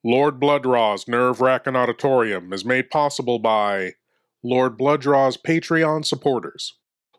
Lord Blood-Rah's Nerve-Wrackin Auditorium is made possible by Lord Blood-Rah's Patreon supporters.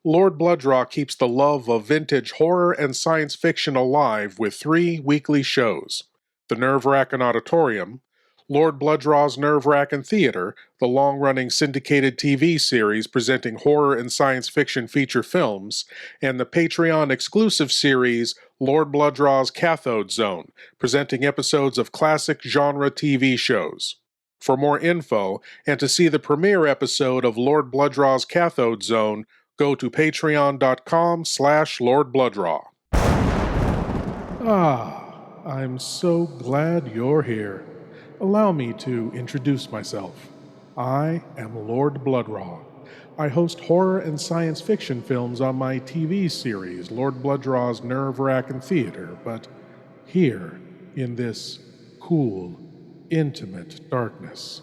Lord Blood-Rah keeps the love of vintage horror and science fiction alive with 3 weekly shows: the Nerve-Wrackin Auditorium, Lord Blood-Rah's Nerve-Wrackin Theater, the long-running syndicated TV series presenting horror and science fiction feature films, and the Patreon-exclusive series Lord Blood-Rah's Cathode Zone, presenting episodes of classic genre TV shows. For more info, and to see the premiere episode of Lord Blood-Rah's Cathode Zone, go to patreon.com/Lord Blood-Rah. I'm so glad you're here. Allow me to introduce myself. I am Lord Blood-Rah. I host horror and science fiction films on my TV series, Lord Blood-Rah's Nerve-Wrackin Theater, but here, in this cool, intimate darkness,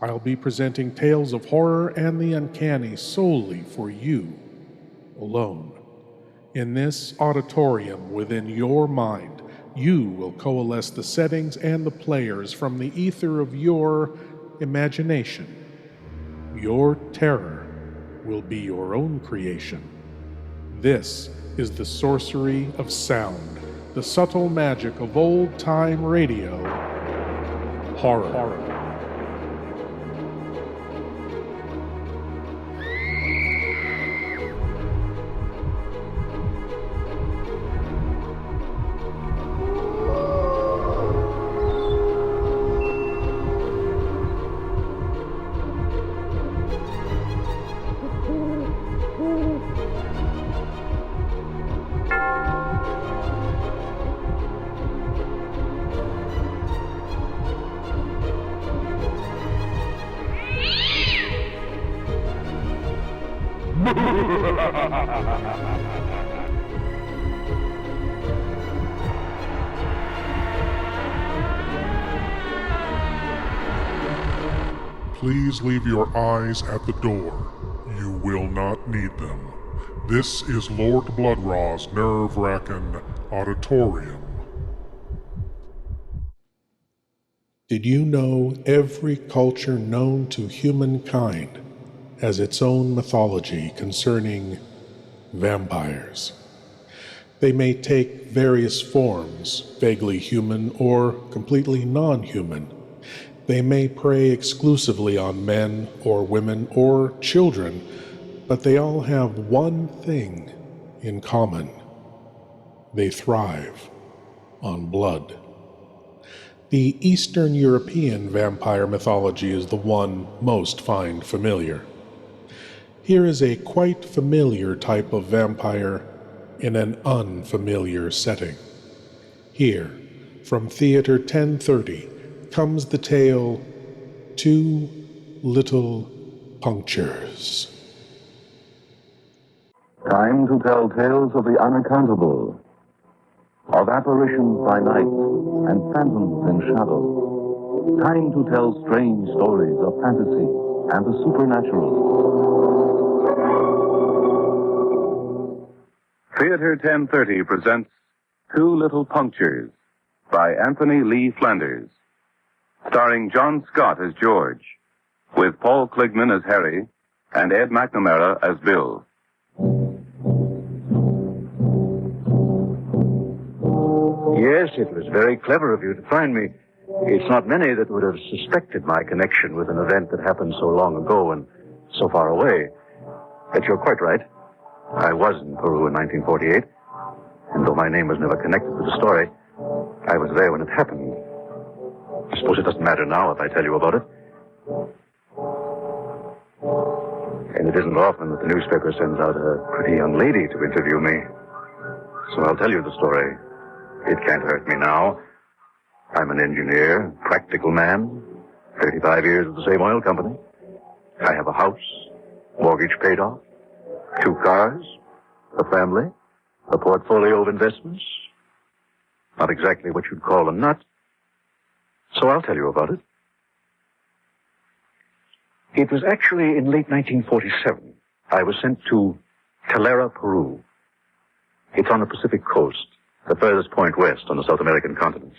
I'll be presenting tales of horror and the uncanny solely for you, alone. In this auditorium within your mind, you will coalesce the settings and the players from the ether of your imagination. Your terror will be your own creation. This is the sorcery of sound, the subtle magic of old-time radio, horror. Please leave your eyes at the door. You will not need them. This is Lord Blood-Rah's Nerve-Wrackin Auditorium. Did you know every culture known to humankind has its own mythology concerning vampires? They may take various forms, vaguely human or completely non-human. They may prey exclusively on men or women or children, but they all have one thing in common. They thrive on blood. The Eastern European vampire mythology is the one most find familiar. Here is a quite familiar type of vampire in an unfamiliar setting. Here, from Theater 1030, comes the tale, Two Little Punctures. Time to tell tales of the unaccountable, of apparitions by night and phantoms in shadow. Time to tell strange stories of fantasy and the supernatural. Theater 1030 presents Two Little Punctures by Anthony Lee Flanders, starring John Scott as George, with Paul Kligman as Harry and Ed McNamara as Bill. Yes, it was very clever of you to find me. It's not many that would have suspected my connection with an event that happened so long ago and so far away. But you're quite right. I was in Peru in 1948, and though my name was never connected with the story, I was there when it happened. I suppose it doesn't matter now if I tell you about it. And it isn't often that the newspaper sends out a pretty young lady to interview me. So I'll tell you the story. It can't hurt me now. I'm an engineer, practical man, 35 years with the same oil company. I have a house, mortgage paid off, 2 cars, a family, a portfolio of investments. Not exactly what you'd call a nut. So I'll tell you about it. It was actually in late 1947. I was sent to Calera, Peru. It's on the Pacific coast, the furthest point west on the South American continent.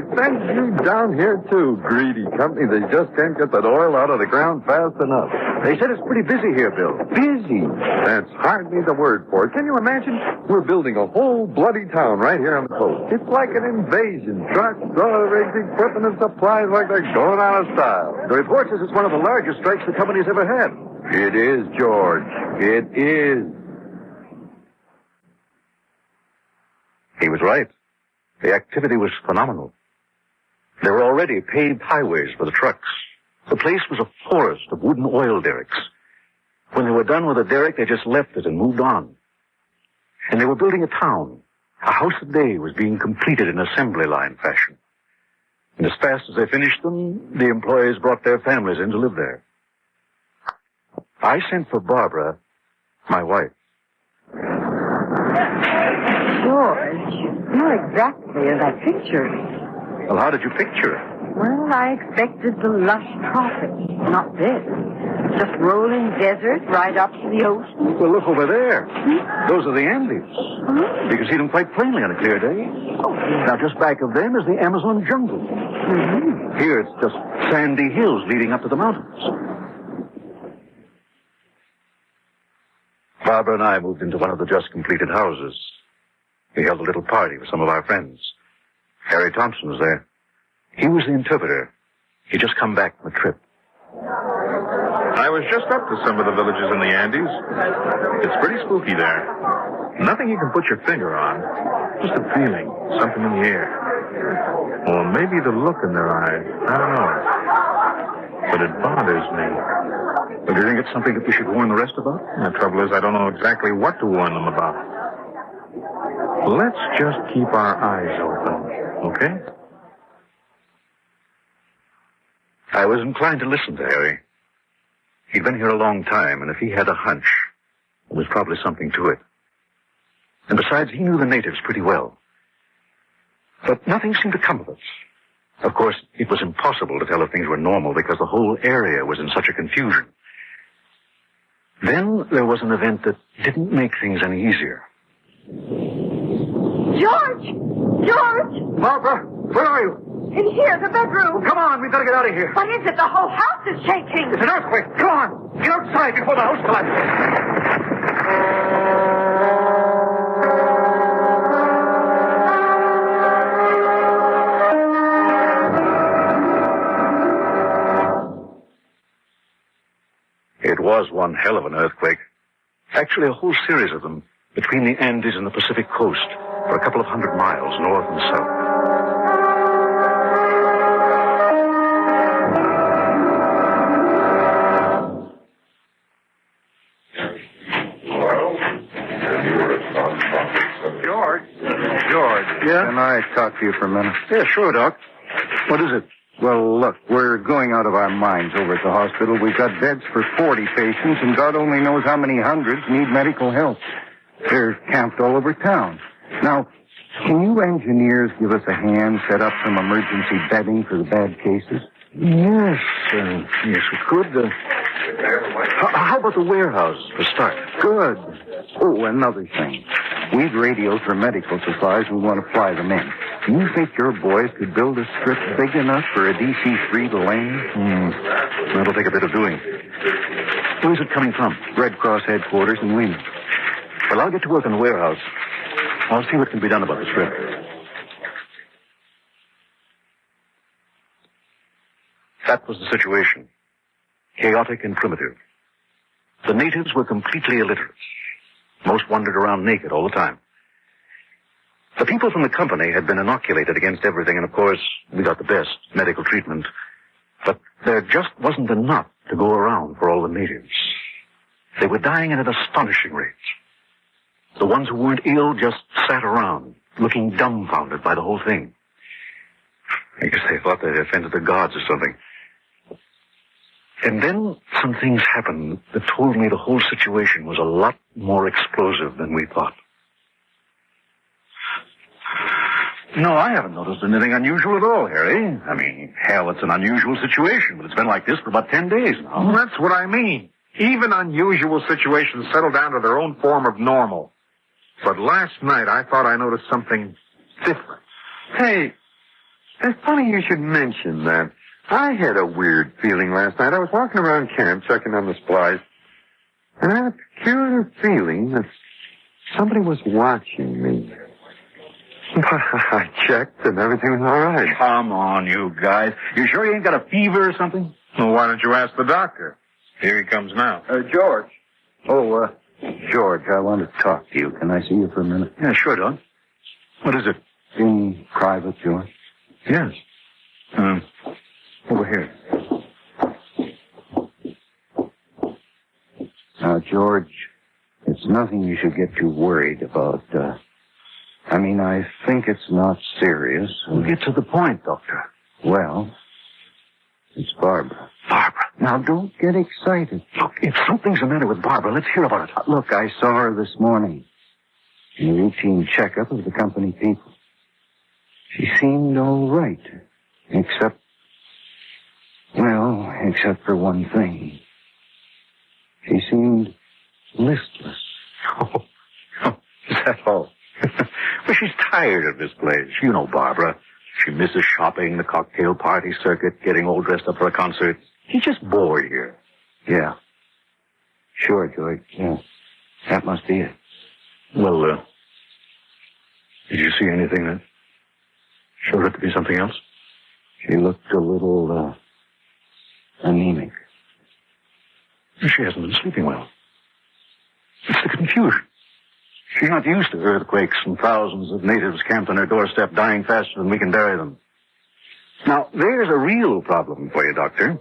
they send you down here, too, greedy company. They just can't get that oil out of the ground fast enough. They said it's pretty busy here, Bill. Busy. That's hardly the word for it. Can you imagine? We're building a whole bloody town right here on the coast. It's like an invasion. Trucks, oil rigs, equipment, and supplies like they're going out of style. The report says it's one of the largest strikes the company's ever had. It is, George. It is. He was right. The activity was phenomenal. There were already paved highways for the trucks. The place was a forest of wooden oil derricks. When they were done with a derrick, they just left it and moved on. And they were building a town. A house a day was being completed in assembly line fashion. And as fast as they finished them, the employees brought their families in to live there. I sent for Barbara, my wife. George, you're exactly as I pictured. Well, how did you picture it? Well, I expected the lush tropics, not this. Just rolling desert right up to the ocean. Well, look over there. Those are the Andes. You can see them quite plainly on a clear day. Now, just back of them is the Amazon jungle. Here, it's just sandy hills leading up to the mountains. Barbara and I moved into one of the just completed houses. We held a little party with some of our friends. Harry Thompson was there. He was the interpreter. He'd just come back from a trip. I was just up to some of the villages in the Andes. It's pretty spooky there. Nothing you can put your finger on. Just a feeling, something in the air. Or maybe the look in their eyes. I don't know. But it bothers me. Well, do you think it's something that we should warn the rest about? The trouble is, I don't know exactly what to warn them about. Let's just keep our eyes open, okay? I was inclined to listen to Harry. He'd been here a long time, and if he had a hunch, there was probably something to it. And besides, he knew the natives pretty well. But nothing seemed to come of it. Of course, it was impossible to tell if things were normal because the whole area was in such a confusion. Then there was an event that didn't make things any easier. George! George! Barbara, where are you? In here, the bedroom. Come on, we've got to get out of here. What is it? The whole house is shaking. It's an earthquake. Come on. Get outside before the house collapses. It was one hell of an earthquake. Actually, a whole series of them between the Andes and the Pacific coast for a couple of 100 miles north and south. George, Yeah? can I talk to you for a minute? Yeah, sure, Doc. What is it? Well, look, we're going out of our minds over at the hospital. We've got beds for 40 patients, and God only knows how many hundreds need medical help. They're camped all over town. Now, can you engineers give us a hand, set up some emergency bedding for the bad cases? Yes, yes, we could. How about the warehouse for start? Good. Oh, another thing. We've radioed for medical supplies. We want to fly them in. Do you think your boys could build a strip big enough for a DC-3 to land? That'll take a bit of doing. Where's it coming from? Red Cross headquarters in Lima. Well, I'll get to work in the warehouse. I'll see what can be done about the strip. That was the situation. Chaotic and primitive. The natives were completely illiterate. Most wandered around naked all the time. The people from the company had been inoculated against everything, and of course, we got the best medical treatment. But there just wasn't enough to go around for all the natives. They were dying at an astonishing rate. The ones who weren't ill just sat around, looking dumbfounded by the whole thing. I guess they thought they'd offended the gods or something. And then some things happened that told me the whole situation was a lot more explosive than we thought. No, I haven't noticed anything unusual at all, Harry. I mean, hell, it's an unusual situation, but it's been like this for about 10 days now. Well, that's what I mean. Even unusual situations settle down to their own form of normal. But last night, I thought I noticed something different. Hey, It's funny you should mention that. I had a weird feeling last night. I was walking around camp checking on the supplies, and I had a peculiar feeling that somebody was watching me. I checked and everything was all right. Come on, you guys. You sure you ain't got a fever or something? Well, why don't you ask the doctor? Here he comes now. George. Oh, George, I want to talk to you. Can I see you for a minute? Yeah, sure, Don. What is it? In private, George? Yes. Over here. Now, George, it's nothing you should get too worried about. I think it's not serious. We'll get to the point, Doctor. Well, it's Barbara. Barbara. Now, don't get excited. Look, if something's the matter with Barbara, let's hear about it. Look, I saw her this morning in a routine checkup of the company people. She seemed all right, except for one thing. She seemed listless. Oh, is that all? Well, she's tired of this place. You know Barbara. She misses shopping, the cocktail party circuit, getting all dressed up for a concert. She's just bored here. Yeah. Sure, George. Yeah. That must be it. Well, did you see anything that showed it to be something else? She looked a little, anemic. She hasn't been sleeping well. It's the confusion. She's not used to earthquakes and thousands of natives camped on her doorstep dying faster than we can bury them. Now, there's a real problem for you, Doctor.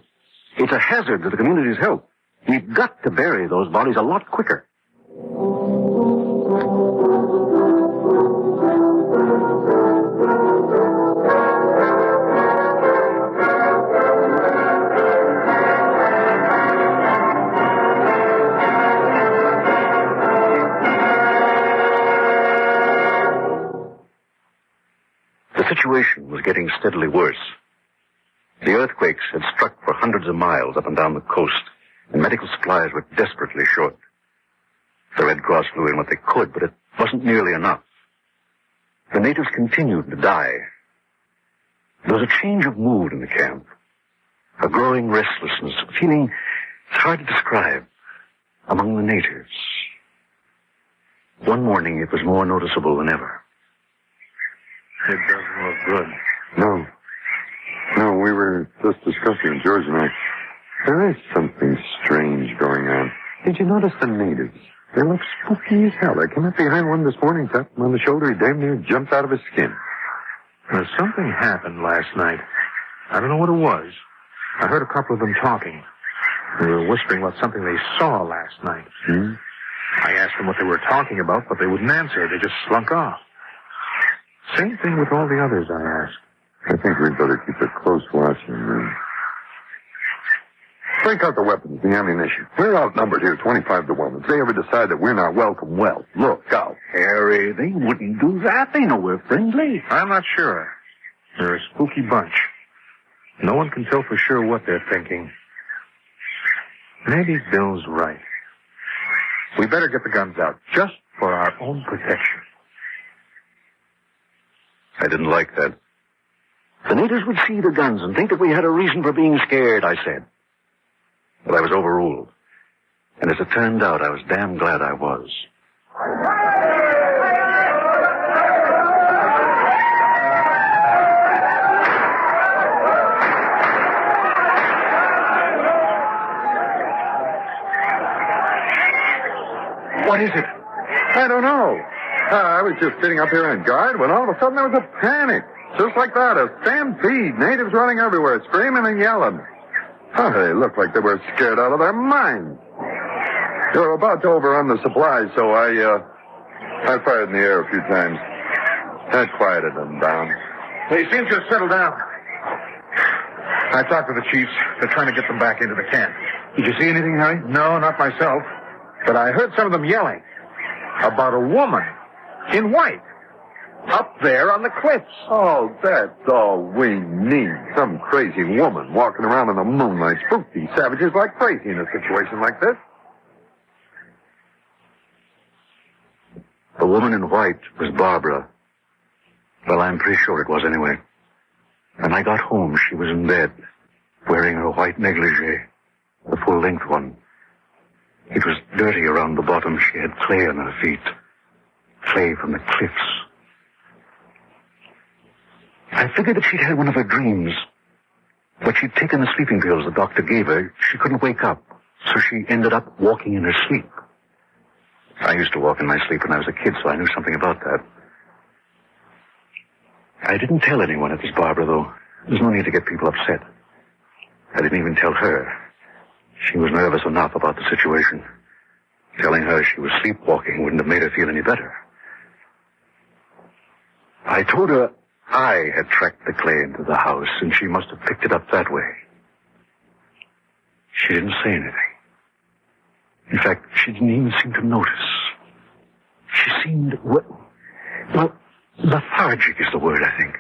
It's a hazard to the community's health. We've got to bury those bodies a lot quicker. The situation was getting steadily worse. The earthquakes had struck for hundreds of miles up and down the coast, and medical supplies were desperately short. The Red Cross flew in what they could, but it wasn't nearly enough. The natives continued to die. There was a change of mood in the camp, a growing restlessness, a feeling it's hard to describe, among the natives. One morning it was more noticeable than ever. It doesn't look good. No, we were just discussing, George and I. There is something strange going on. Did you notice the natives? They look spooky as hell. I came up behind one this morning, tapped him on the shoulder. He damn near jumped out of his skin. Well, something happened last night. I don't know what it was. I heard a couple of them talking. They were whispering about something they saw last night. I asked them what they were talking about, but they wouldn't answer. They just slunk off. Same thing with all the others, I asked. I think we'd better keep a close watch on them. Break out the weapons, the ammunition. We're outnumbered here 25 to 1. If they ever decide that we're not welcome, well, look out. Harry, they wouldn't do that. They know we're friendly. I'm not sure. They're a spooky bunch. No one can tell for sure what they're thinking. Maybe Bill's right. We better get the guns out, just for our own protection. I didn't like that. The natives would see the guns and think that we had a reason for being scared, I said. But I was overruled. And as it turned out, I was damn glad I was. What is it? I don't know. I was just sitting up here on guard when all of a sudden there was a panic. Just like that, a stampede. Natives running everywhere, screaming and yelling. Oh, they looked like they were scared out of their minds. They were about to overrun the supplies, so I fired in the air a few times. That quieted them down. They seem to have settled down. I talked to the chiefs. They're trying to get them back into the camp. Did you see anything, Harry? No, not myself. But I heard some of them yelling about a woman in white up there on the cliffs. Oh, that's all we need. Some crazy woman walking around in the moonlight. Spook these savages like crazy in a situation like this. The woman in white was Barbara. Well, I'm pretty sure it was anyway. When I got home, she was in bed, wearing her white negligee, the full-length one. It was dirty around the bottom. She had clay on her feet, clay from the cliffs. I figured that she'd had one of her dreams, but she'd taken the sleeping pills the doctor gave her. She couldn't wake up, so she ended up walking in her sleep. I used to walk in my sleep when I was a kid, so I knew something about that. I didn't tell anyone it was Barbara, though. There's no need to get people upset. I didn't even tell her. She was nervous enough about the situation. Telling her she was sleepwalking wouldn't have made her feel any better. I told her I had tracked the clay into the house, and she must have picked it up that way. She didn't say anything. In fact, she didn't even seem to notice. She seemed, well, lethargic is the word, I think.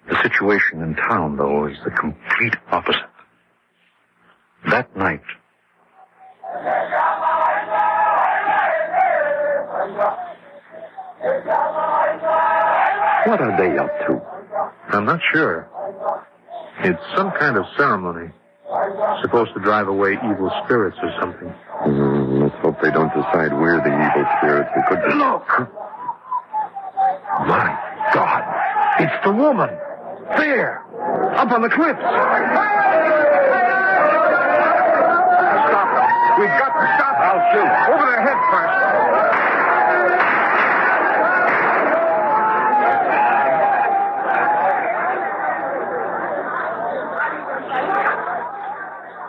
The situation in town, though, is the complete opposite. That night, What are they up to? I'm not sure. It's some kind of ceremony. Supposed to drive away evil spirits or something. Let's hope they don't decide we're the evil spirits. It could be... Look! My God! It's the woman! There! Up on the cliffs! Stop them! We've got to stop them! I'll shoot. Over their heads first.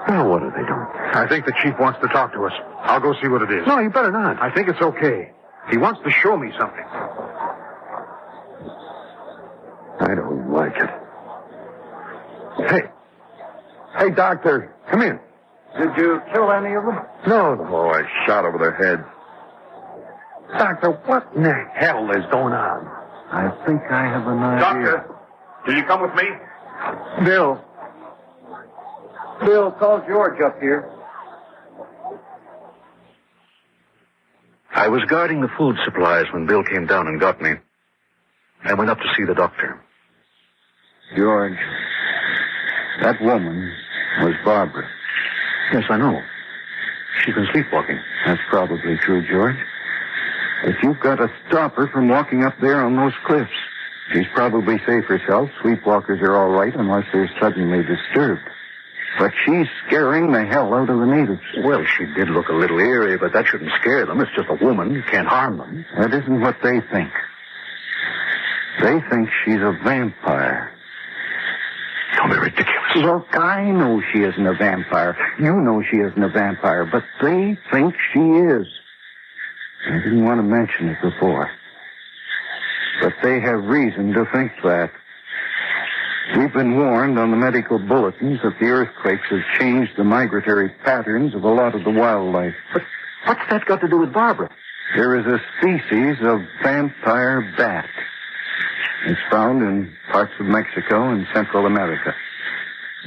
Now, what are they doing? I think the chief wants to talk to us. I'll go see what it is. No, you better not. I think it's okay. He wants to show me something. I don't like it. Hey, doctor, come in. Did you kill any of them? No, I shot over their heads. Doctor, what in the hell is going on? I think I have an idea. Doctor, will you come with me? Bill, call George up here. I was guarding the food supplies when Bill came down and got me. I went up to see the doctor. George, that woman was Barbara. Yes, I know. She's been sleepwalking. That's probably true, George. But you've got to stop her from walking up there on those cliffs. She's probably safe herself. Sleepwalkers are all right unless they're suddenly disturbed. But she's scaring the hell out of the natives. Well, she did look a little eerie, but that shouldn't scare them. It's just a woman. You can't harm them. That isn't what they think. They think she's a vampire. Don't be ridiculous. Look, I know she isn't a vampire. You know she isn't a vampire, but they think she is. I didn't want to mention it before. But they have reason to think that. We've been warned on the medical bulletins that the earthquakes have changed the migratory patterns of a lot of the wildlife. But what's that got to do with Barbara? There is a species of vampire bat. It's found in parts of Mexico and Central America.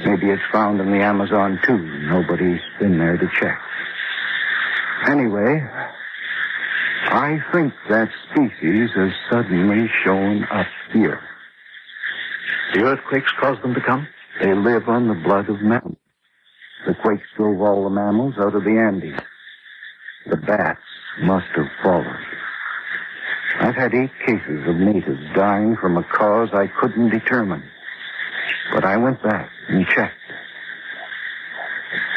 Maybe it's found in the Amazon, too. Nobody's been there to check. Anyway, I think that species has suddenly shown up here. The earthquakes caused them to come? They live on the blood of mammals. The quakes drove all the mammals out of the Andes. The bats must have followed. I've had 8 cases of natives dying from a cause I couldn't determine. But I went back and checked.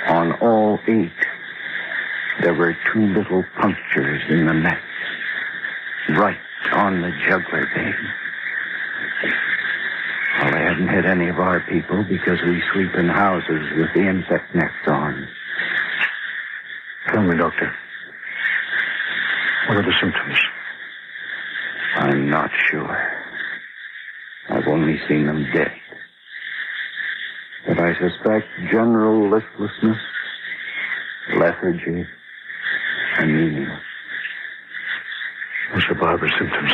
On all 8, there were 2 little punctures in the neck. Right on the jugular vein. Well, they haven't hit any of our people because we sleep in houses with the insect nets on. Tell me, Doctor. What are the symptoms? I'm not sure. I've only seen them dead. But I suspect general listlessness, lethargy, anemia. Those are Barbara's symptoms.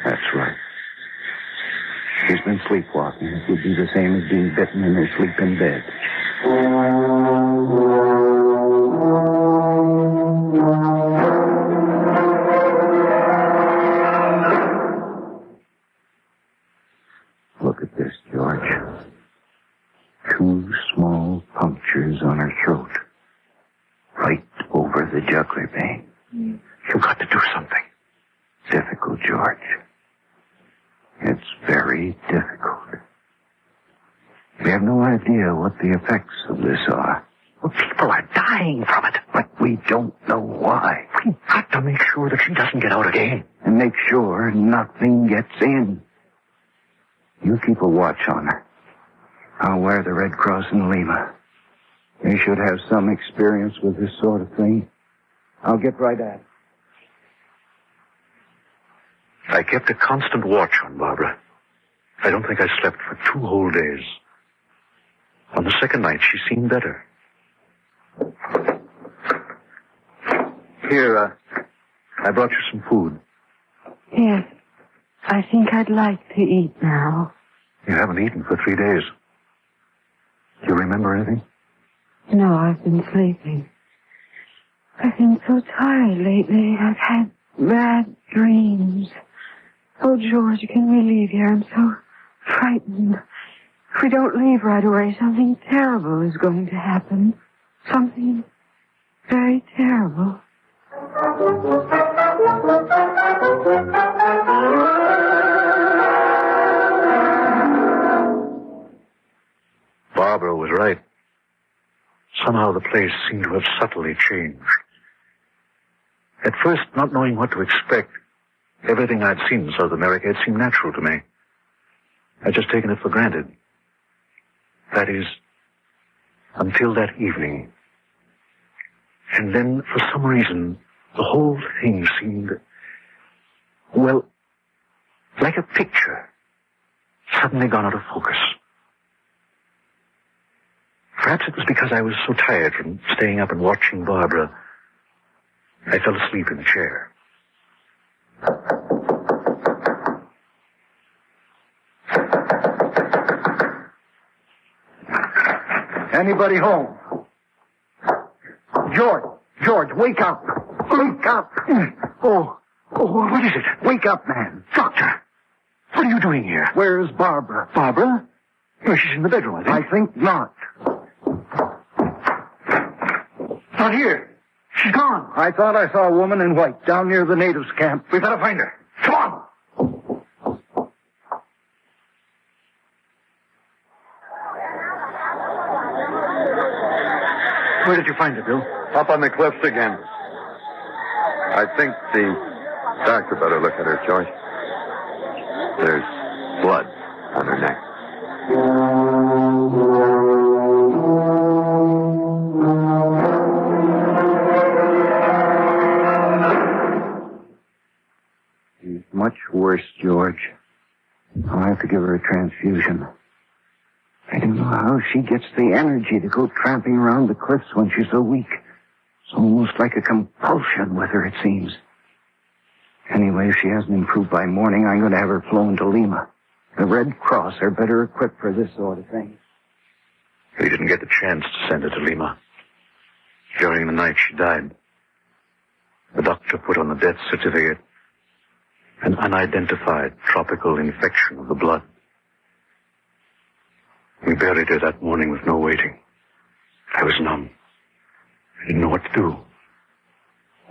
That's right. She's been sleepwalking. It would be the same as being bitten in her sleep in bed. shoulder pain. You've got to do something. Difficult, George. It's very difficult. We have no idea what the effects of this are. Well, people are dying from it. But we don't know why. We've got to make sure that she doesn't get out again. And make sure nothing gets in. You keep a watch on her. I'll wear the Red Cross in Lima. They should have some experience with this sort of thing. I'll get right at it. I kept a constant watch on Barbara. I don't think I slept for 2 whole days. On the second night, she seemed better. Here, I brought you some food. Yes. I think I'd like to eat now. You haven't eaten for 3 days. Do you remember anything? No, I've been sleeping. I've been so tired lately. I've had bad dreams. Oh, George, can we leave here? I'm so frightened. If we don't leave right away, something terrible is going to happen. Something very terrible. Barbara was right. Somehow the place seemed to have subtly changed. At first, not knowing what to expect, everything I'd seen in South America had seemed natural to me. I'd just taken it for granted. That is, until that evening. And then, for some reason, the whole thing seemed, well, like a picture, suddenly gone out of focus. Perhaps it was because I was so tired from staying up and watching Barbara, I fell asleep in the chair. Anybody home? George, wake up. Wake up. Oh, what is it? Wake up, man. Doctor, what are you doing here? Where's Barbara? Barbara? Oh, she's in the bedroom, I think. I think not. Not here. She's gone. I thought I saw a woman in white down near the natives' camp. We've got to find her. Come on. Where did you find her, Bill? Up on the cliffs again. I think the doctor better look at her, George. There's blood on her neck. She's much worse, George. I'll have to give her a transfusion. I don't know how she gets the energy to go tramping around the cliffs when she's so weak. It's almost like a compulsion with her, it seems. Anyway, if she hasn't improved by morning, I'm going to have her flown to Lima. The Red Cross are better equipped for this sort of thing. We didn't get the chance to send her to Lima. During the night, she died. The doctor put on the death certificate an unidentified tropical infection of the blood. We buried her that morning with no waiting. I was numb. I didn't know what to do.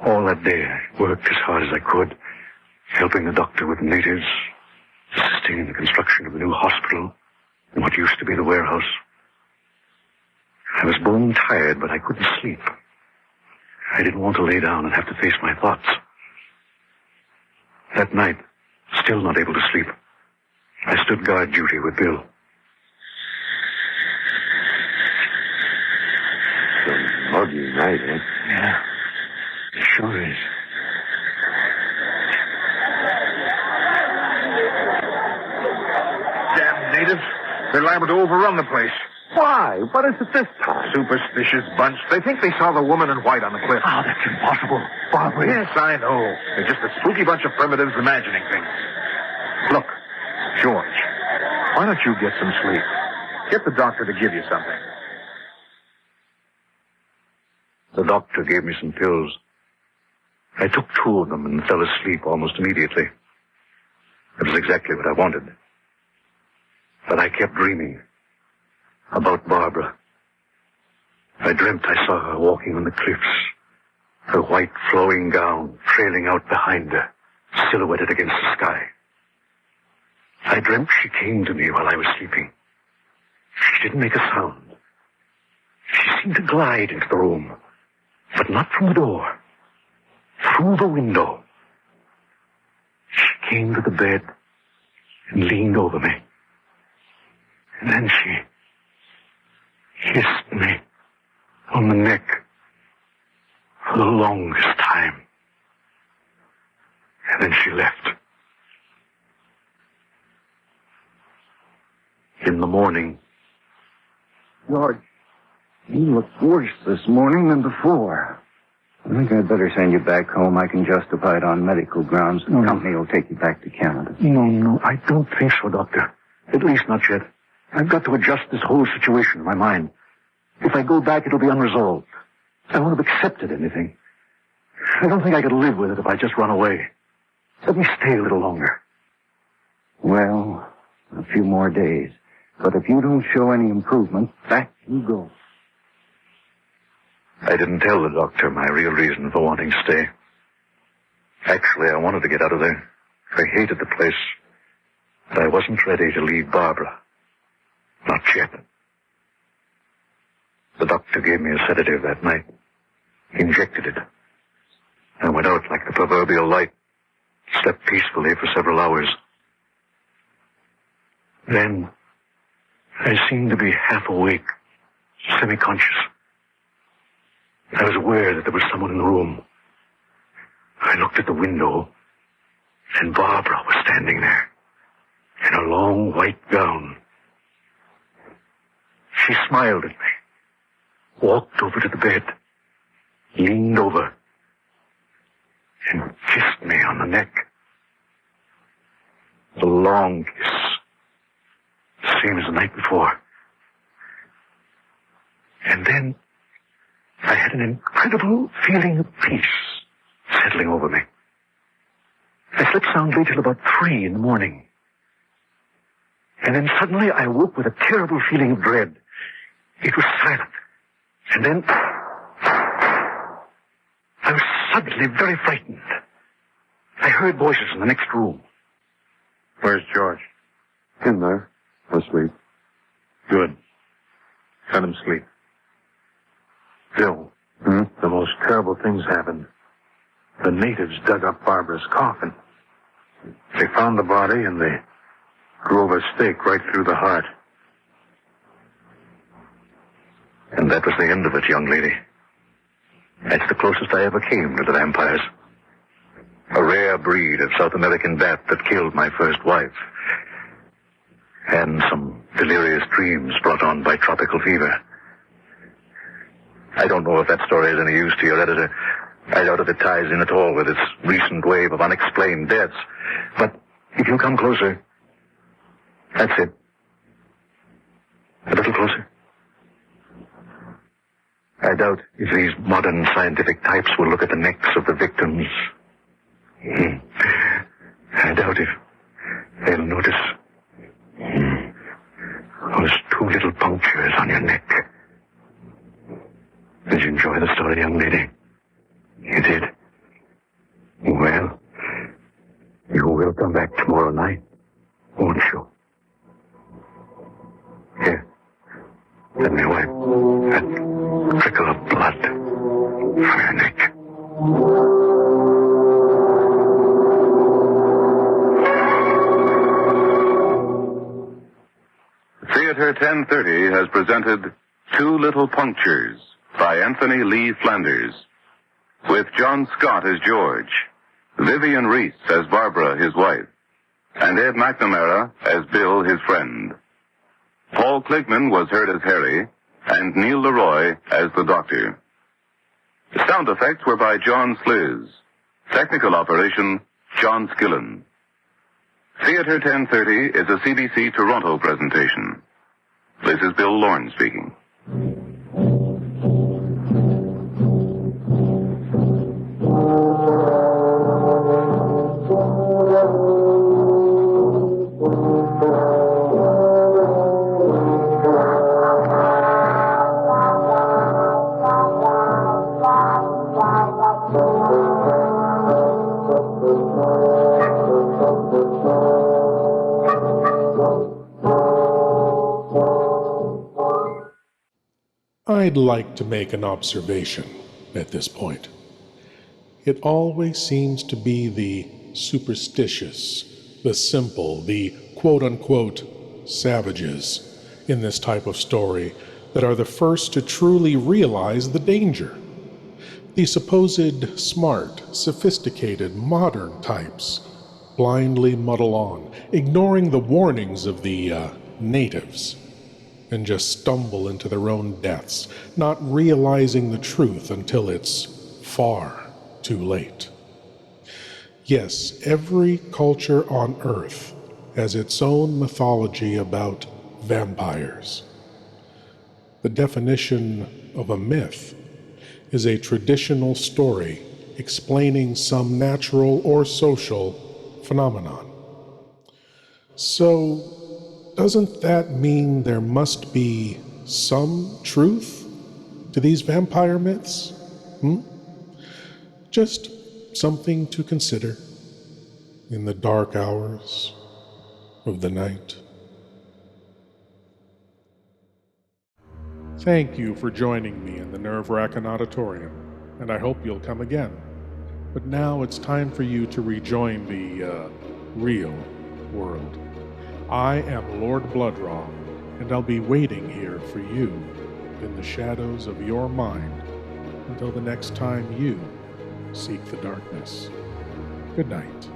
All that day, I worked as hard as I could, helping the doctor with the natives, assisting in the construction of the new hospital in what used to be the warehouse. I was bone tired, but I couldn't sleep. I didn't want to lay down and have to face my thoughts. That night, still not able to sleep, I stood guard duty with Bill. Some muggy night, eh? Yeah, it sure is. Damn natives. They're liable to overrun the place. Why? What is it this time? Superstitious bunch. They think they saw the woman in white on the cliff. Oh, that's impossible. Barbara. Yes, I know. They're just a spooky bunch of primitives imagining things. Look, George, why don't you get some sleep? Get the doctor to give you something. The doctor gave me some pills. I took 2 of them and fell asleep almost immediately. It was exactly what I wanted. But I kept dreaming about Barbara. I dreamt I saw her walking on the cliffs, her white flowing gown trailing out behind her, silhouetted against the sky. I dreamt she came to me while I was sleeping. She didn't make a sound. She seemed to glide into the room, but not from the door, through the window. She came to the bed and leaned over me. And then she kissed me on the neck for the longest time. And then she left. In the morning, George, you look worse this morning than before. I think I'd better send you back home. I can justify it on medical grounds. The company will take you back to Canada. No, I don't think so, Doctor. At least not yet. I've got to adjust this whole situation in my mind. If I go back, it'll be unresolved. I won't have accepted anything. I don't think I could live with it if I just run away. Let me stay a little longer. Well, a few more days. But if you don't show any improvement, back you go. I didn't tell the doctor my real reason for wanting to stay. Actually, I wanted to get out of there. I hated the place. But I wasn't ready to leave Barbara. Not yet. The doctor gave me a sedative that night. Injected it. I went out like the proverbial light. Slept peacefully for several hours. Then, I seemed to be half awake, semi-conscious. I was aware that there was someone in the room. I looked at the window, and Barbara was standing there, in a long white gown. She smiled at me, walked over to the bed, leaned over, and kissed me on the neck. A long kiss, same as the night before. And then I had an incredible feeling of peace settling over me. I slept soundly till about 3 in the morning. And then suddenly I woke with a terrible feeling of dread. It was silent. And then I was suddenly very frightened. I heard voices in the next room. Where's George? In there. Asleep. Good. Let him sleep. Bill, the most terrible things happened. The natives dug up Barbara's coffin. They found the body and they drove a stake right through the heart. And that was the end of it, young lady. That's the closest I ever came to the vampires. A rare breed of South American bat that killed my first wife. And some delirious dreams brought on by tropical fever. I don't know if that story is any use to your editor. I doubt if it ties in at all with its recent wave of unexplained deaths. But if you come closer, that's it. A little closer. I doubt if these modern scientific types will look at the necks of the victims. I doubt if they'll notice those 2 little punctures on your neck. Did you enjoy the story, young lady? You did? Well, you will come back tomorrow night, won't you? Here, let me wipe that trickle of blood from your neck. Theater 1030 has presented Two Little Punctures by Anthony Lee Flanders, with John Scott as George, Vivian Reese as Barbara, his wife, and Ed McNamara as Bill, his friend. Paul Kligman was heard as Harry, and Neil Leroy as the Doctor. The sound effects were by John Sliz. Technical operation, John Skillen. Theater 1030 is a CBC Toronto presentation. This is Bill Lorne speaking. Wow. I'd like to make an observation at this point. It always seems to be the superstitious, the simple, the quote-unquote savages in this type of story that are the first to truly realize the danger. The supposed smart, sophisticated, modern types blindly muddle on, ignoring the warnings of the natives, and just stumble into their own deaths, not realizing the truth until it's far too late. Yes, every culture on Earth has its own mythology about vampires. The definition of a myth is a traditional story explaining some natural or social phenomenon. So, doesn't that mean there must be some truth to these vampire myths? Just something to consider in the dark hours of the night. Thank you for joining me in the Wrackin Auditorium, and I hope you'll come again. But now it's time for you to rejoin the, real world. I am Lord Blood-Rah, and I'll be waiting here for you in the shadows of your mind until the next time you seek the darkness. Good night.